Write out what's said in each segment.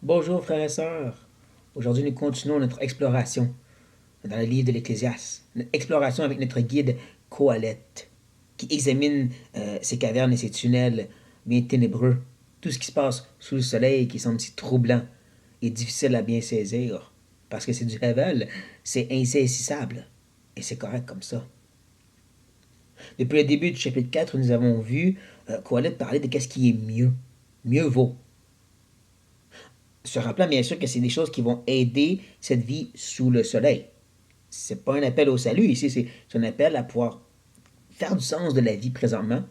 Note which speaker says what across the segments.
Speaker 1: Bonjour frères et sœurs. Aujourd'hui, nous continuons notre exploration dans le livre de l'Ecclésiaste. Notre exploration avec notre guide Coalette, qui examine ces cavernes et ces tunnels bien ténébreux. Tout ce qui se passe sous le soleil qui semble si troublant et difficile à bien saisir. Parce que c'est du rével, c'est insaisissable. Et c'est correct comme ça. Depuis le début du chapitre 4, nous avons vu Coalette parler de qu'est-ce qui est mieux. Mieux vaut. Se rappelant bien sûr que c'est des choses qui vont aider cette vie sous le soleil. C'est pas un appel au salut ici, c'est un appel à pouvoir faire du sens de la vie présentement,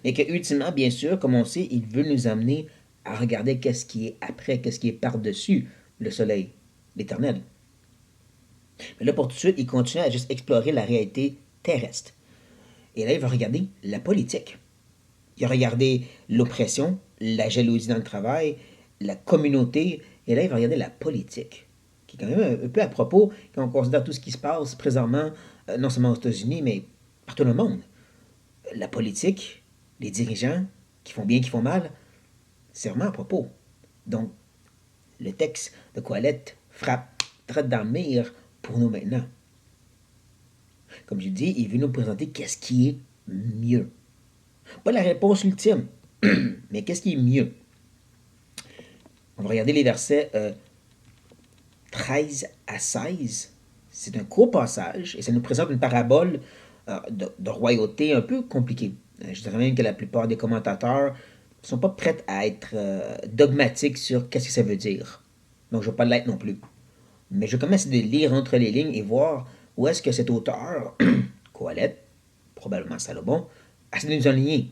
Speaker 1: mais que ultimement, bien sûr, comme on sait, il veut nous amener à regarder qu'est-ce qui est après, qu'est-ce qui est par-dessus le soleil, l'éternel. Mais là, pour tout de suite, il continue à juste explorer la réalité terrestre. Et là, il va regarder la politique. Il a regardé l'oppression, la jalousie dans le travail, la communauté, et là, il va regarder la politique, qui est quand même un peu à propos quand on considère tout ce qui se passe présentement, non seulement aux États-Unis, mais partout dans le monde. La politique, les dirigeants, qui font bien, qui font mal, c'est vraiment à propos. Donc, le texte de Coalette frappe très dans le mire pour nous maintenant. Comme je dis, il veut nous présenter qu'est-ce qui est mieux. Pas la réponse ultime, mais qu'est-ce qui est mieux. On va regarder les versets 13 à 16. C'est un court passage et ça nous présente une parabole de royauté un peu compliquée. Je dirais même que la plupart des commentateurs ne sont pas prêts à être dogmatiques sur qu'est-ce que ça veut dire. Donc je ne vais pas l'être non plus. Mais je commence de lire entre les lignes et voir où est-ce que cet auteur, Coalette, probablement Salomon, a essayé de nous enligner.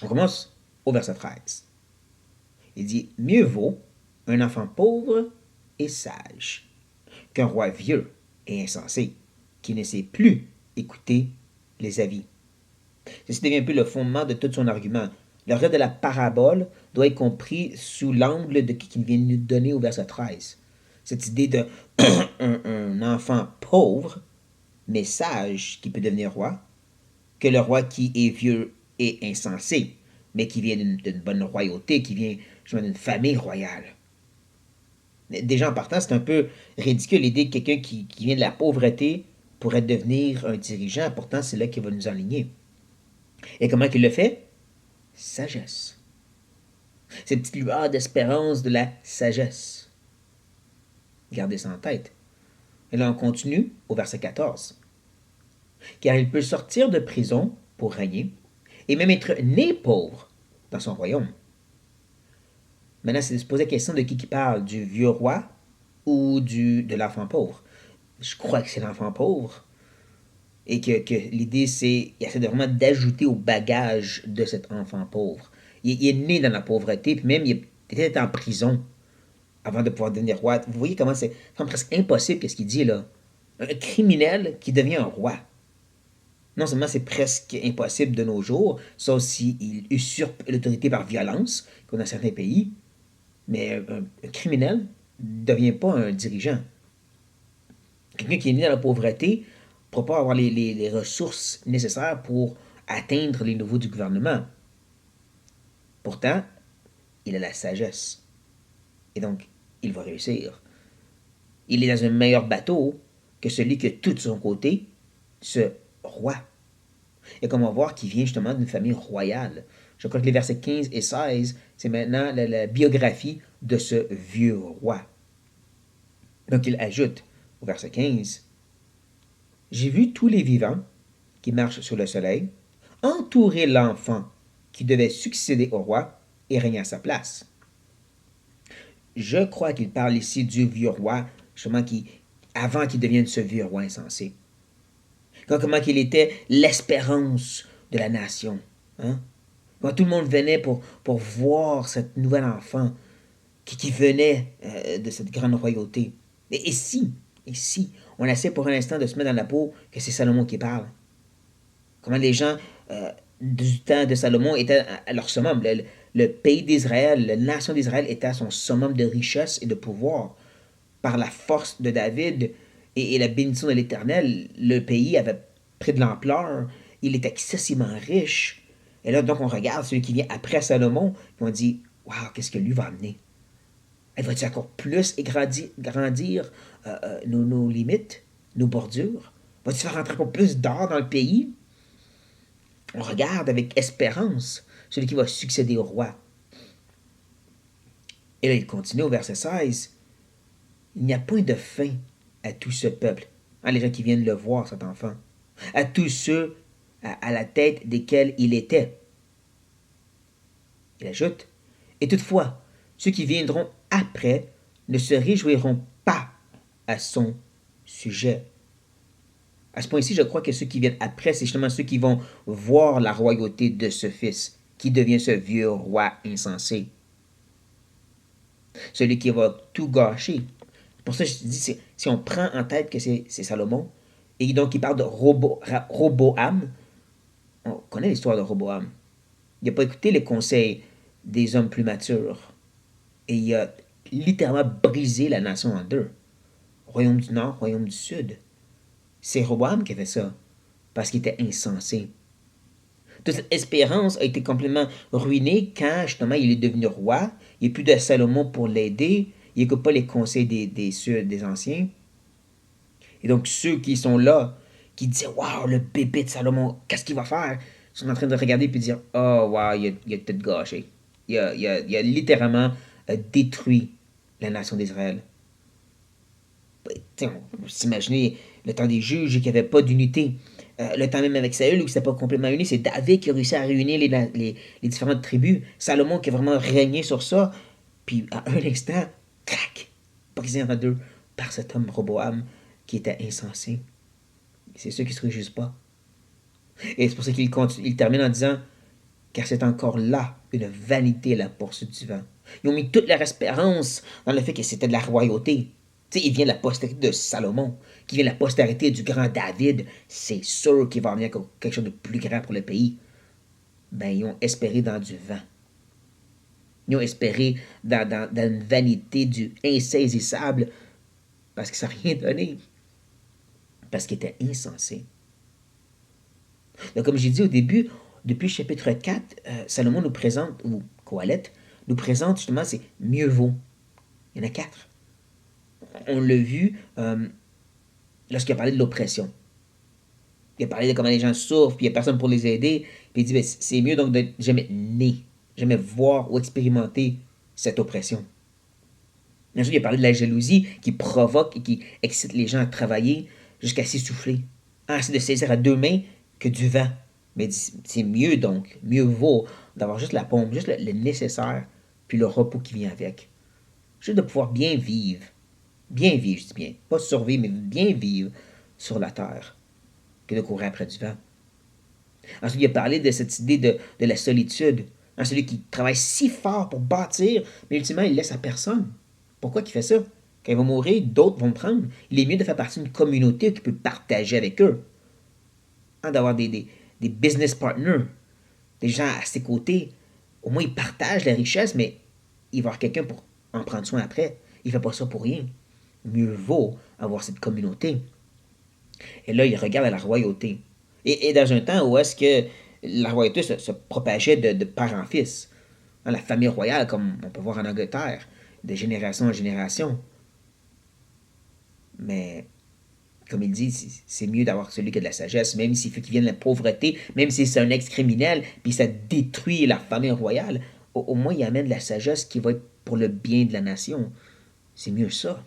Speaker 1: On commence au verset 13. Il dit: Mieux vaut un enfant pauvre et sage qu'un roi vieux et insensé qui ne sait plus écouter les avis. Ceci devient un peu le fondement de tout son argument. Le reste de la parabole doit être compris sous l'angle de qui vient de nous donner au verset 13. Cette idée de un enfant pauvre, mais sage, qui peut devenir roi, que le roi qui est vieux et insensé, mais qui vient d'une bonne royauté, qui vient d'une famille royale. Déjà en partant, c'est un peu ridicule l'idée que quelqu'un qui vient de la pauvreté pourrait devenir un dirigeant. Pourtant, c'est là qu'il va nous enligner. Et comment il le fait? Sagesse. Cette petite lueur d'espérance de la sagesse. Gardez ça en tête. Et là, on continue au verset 14. Car il peut sortir de prison pour régner, et même être né pauvre dans son royaume. Maintenant, c'est de se poser la question de qui parle, du vieux roi ou de l'enfant pauvre. Je crois que c'est l'enfant pauvre. Et que l'idée, c'est, il essaie de vraiment d'ajouter au bagage de cet enfant pauvre. Il est né dans la pauvreté, puis même il était en prison avant de pouvoir devenir roi. Vous voyez comment c'est presque impossible, qu'est-ce qu'il dit là. Un criminel qui devient un roi. Non seulement c'est presque impossible de nos jours, sauf s'il usurpe l'autorité par violence, comme dans certains pays, mais un criminel ne devient pas un dirigeant. Quelqu'un qui est né dans la pauvreté ne pourra pas avoir les ressources nécessaires pour atteindre les niveaux du gouvernement. Pourtant, il a la sagesse. Et donc, il va réussir. Il est dans un meilleur bateau que celui qui a tout de son côté, ce roi. Et comme on va voir qu'il vient justement d'une famille royale. Je crois que les versets 15 et 16, c'est maintenant la biographie de ce vieux roi. Donc il ajoute au verset 15: J'ai vu tous les vivants qui marchent sur le soleil entourer l'enfant qui devait succéder au roi et régner à sa place. Je crois qu'il parle ici du vieux roi, justement, avant qu'il devienne ce vieux roi insensé. Comment qu'il était l'espérance de la nation. Hein? Quand tout le monde venait pour voir cette nouvelle enfant qui venait de cette grande royauté. Et si, on essaie pour un instant de se mettre dans la peau que c'est Salomon qui parle. Comment les gens du temps de Salomon étaient à leur summum. Le pays d'Israël, la nation d'Israël était à son summum de richesse et de pouvoir. Par la force de David et la bénédiction de l'Éternel, le pays avait pris de l'ampleur. Il est excessivement riche. Et là, donc, on regarde celui qui vient après Salomon, et on dit: Waouh, qu'est-ce que lui va amener? Elle va-t-il encore plus grandir nos limites, nos bordures? Va-t-il faire rentrer encore plus d'or dans le pays? On regarde avec espérance celui qui va succéder au roi. Et là, il continue au verset 16. Il n'y a point de fin à tout ce peuple. Hein, les gens qui viennent le voir, cet enfant. À tous ceux à la tête desquels il était. Il ajoute, et toutefois, ceux qui viendront après ne se réjouiront pas à son sujet. À ce point-ci, je crois que ceux qui viennent après, c'est justement ceux qui vont voir la royauté de ce fils, qui devient ce vieux roi insensé. Celui qui va tout gâcher. Pour ça, je dis, si on prend en tête que c'est Salomon, et donc il parle de Roboam, on connaît l'histoire de Roboam. Il n'a pas écouté les conseils des hommes plus matures. Et il a littéralement brisé la nation en deux. Royaume du Nord, royaume du Sud. C'est Roboam qui a fait ça, parce qu'il était insensé. Toute cette espérance a été complètement ruinée quand justement il est devenu roi. Il n'y a plus de Salomon pour l'aider. Il n'écoute pas les conseils des anciens. Et donc ceux qui sont là, qui disaient waouh, le bébé de Salomon, qu'est-ce qu'il va faire? Ils sont en train de regarder et de dire oh waouh, il a peut-être gâché. Il a littéralement détruit la nation d'Israël. On peut s'imaginer le temps des juges qu'il n'y avait pas d'unité. Le temps même avec Saül où c'était pas complètement uni, c'est David qui a réussi à réunir les différentes tribus. Salomon qui a vraiment régné sur ça. Puis à un instant, crac, brisé en deux par cet homme Roboam qui était insensé. C'est ceux qui ne se réjouissent pas. Et c'est pour ça qu'il termine en disant car c'est encore là une vanité la poursuite du vent. Ils ont mis toute leur espérance dans le fait que c'était de la royauté. Tu sais, il vient de la postérité de Salomon, qui vient de la postérité du grand David. C'est sûr qu'il va venir quelque chose de plus grand pour le pays. Ben, ils ont espéré dans du vent. Ils ont espéré dans une vanité du insaisissable parce que ça n'a rien donné. Parce qu'il était insensé. Donc, comme j'ai dit au début, depuis le chapitre 4, Salomon nous présente, ou Coëlette, nous présente justement, c'est mieux vaut. Il y en a 4. On l'a vu lorsqu'il a parlé de l'oppression. Il a parlé de comment les gens souffrent, puis il n'y a personne pour les aider. Puis il dit, ben, c'est mieux donc de jamais né, jamais voir ou expérimenter cette oppression. Ensuite, il a parlé de la jalousie qui provoque et qui excite les gens à travailler jusqu'à s'essouffler. Ah, c'est de saisir à deux mains que du vent. Mais c'est mieux donc, mieux vaut d'avoir juste la pompe, juste le nécessaire, puis le repos qui vient avec. Juste de pouvoir bien vivre, je dis bien, pas survivre, mais bien vivre sur la terre, que de courir après du vent. Ensuite, il a parlé de cette idée de la solitude. Hein, celui qui travaille si fort pour bâtir, mais ultimement, il laisse à personne. Pourquoi il fait ça? Quand il va mourir, d'autres vont le prendre. Il est mieux de faire partie d'une communauté qui peut partager avec eux. Hein, d'avoir des business partners, des gens à ses côtés. Au moins, il partage la richesse, mais il va avoir quelqu'un pour en prendre soin après. Il ne fait pas ça pour rien. Mieux vaut avoir cette communauté. Et là, il regarde à la royauté. Et dans un temps où est-ce que la royauté se propageait de père en fils. Dans la famille royale, comme on peut voir en Angleterre, de génération en génération. Mais, comme il dit, c'est mieux d'avoir celui qui a de la sagesse, même s'il fait qu'il vienne de la pauvreté, même si c'est un ex-criminel, puis ça détruit la famille royale, au moins il amène de la sagesse qui va être pour le bien de la nation. C'est mieux ça.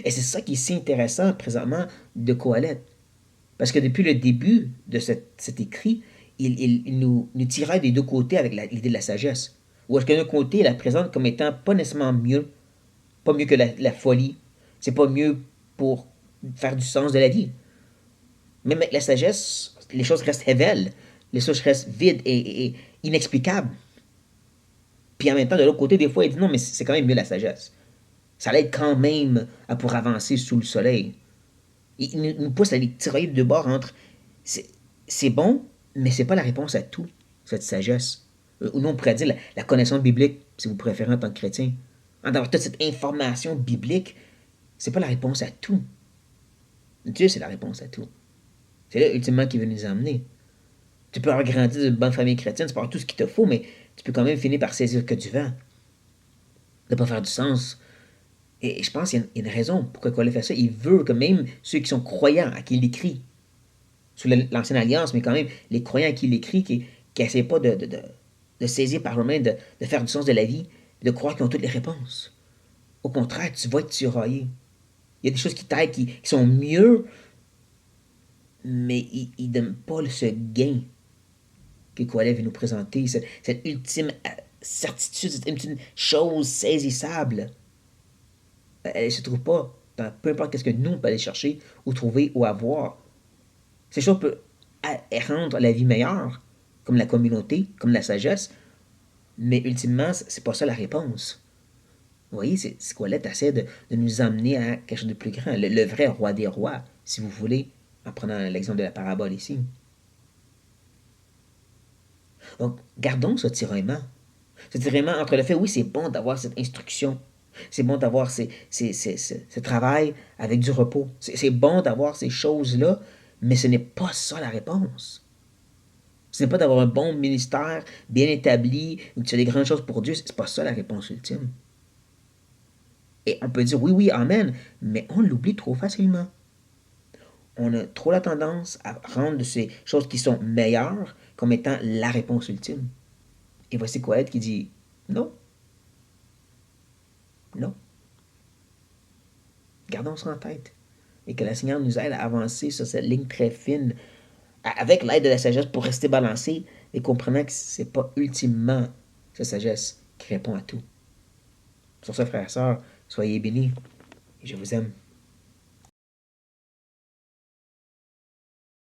Speaker 1: Et c'est ça qui est si intéressant présentement de Coëlette. Parce que depuis le début de cet écrit, il nous tirait des deux côtés avec l'idée de la sagesse. Ou est-ce que d'un côté, il la présente comme étant pas nécessairement mieux, pas mieux que la folie. C'est pas mieux pour faire du sens de la vie. Même avec la sagesse, les choses restent révèles. Les choses restent vides et inexplicables. Puis en même temps, de l'autre côté, des fois, il dit non, mais c'est quand même mieux la sagesse. Ça l'aide quand même à pour avancer sous le soleil. Il nous pousse à les tirailler de bord entre c'est bon, mais c'est pas la réponse à tout, cette sagesse. Ou non, on pourrait dire la connaissance biblique, si vous préférez en tant que chrétien. D'avoir toute cette information biblique, c'est pas la réponse à tout. Dieu, c'est la réponse à tout. C'est là, ultimement, qui veut nous emmener. Tu peux avoir grandi d'une bonne famille chrétienne, tu peux avoir tout ce qu'il te faut, mais tu peux quand même finir par saisir que du vent. de ne pas faire du sens. Et je pense qu'il y a une raison pourquoi Colin fait ça. Il veut que même ceux qui sont croyants à qui il écrit, sous l'ancienne alliance, mais quand même, les croyants à qui il écrit, qui n'essaient pas de saisir par eux-mêmes, de faire du sens de la vie, de croire qu'ils ont toutes les réponses. Au contraire, tu vas être tiraillé. Il y a des choses qui t'aident, qui sont mieux, mais ils ne donnent pas ce gain que Koalev veut nous présenter, cette ultime certitude, cette ultime chose saisissable. Elle ne se trouve pas dans peu importe ce que nous on peut aller chercher ou trouver ou avoir. Ces choses peuvent rendre la vie meilleure, comme la communauté, comme la sagesse, mais ultimement, c'est pas ça la réponse. Vous voyez, c'est Squelette essaie de nous amener à quelque chose de plus grand, le vrai roi des rois, si vous voulez, en prenant l'exemple de la parabole ici. Donc, gardons ce tiraillement. Ce tiraillement entre le fait, oui, c'est bon d'avoir cette instruction, c'est bon d'avoir ce travail avec du repos, c'est bon d'avoir ces choses-là, mais ce n'est pas ça la réponse. Ce n'est pas d'avoir un bon ministère bien établi ou que tu fais des grandes choses pour Dieu, c'est pas ça la réponse ultime. Et on peut dire oui, oui, amen, mais on l'oublie trop facilement. On a trop la tendance à rendre de ces choses qui sont meilleures comme étant la réponse ultime. Et voici Coët qui dit non, non, gardons ça en tête. Et que la Seigneur nous aide à avancer sur cette ligne très fine, avec l'aide de la sagesse pour rester balancé et comprenant que ce n'est pas ultimement cette sagesse qui répond à tout. Sur ce, frères et sœurs, soyez bénis et je vous aime.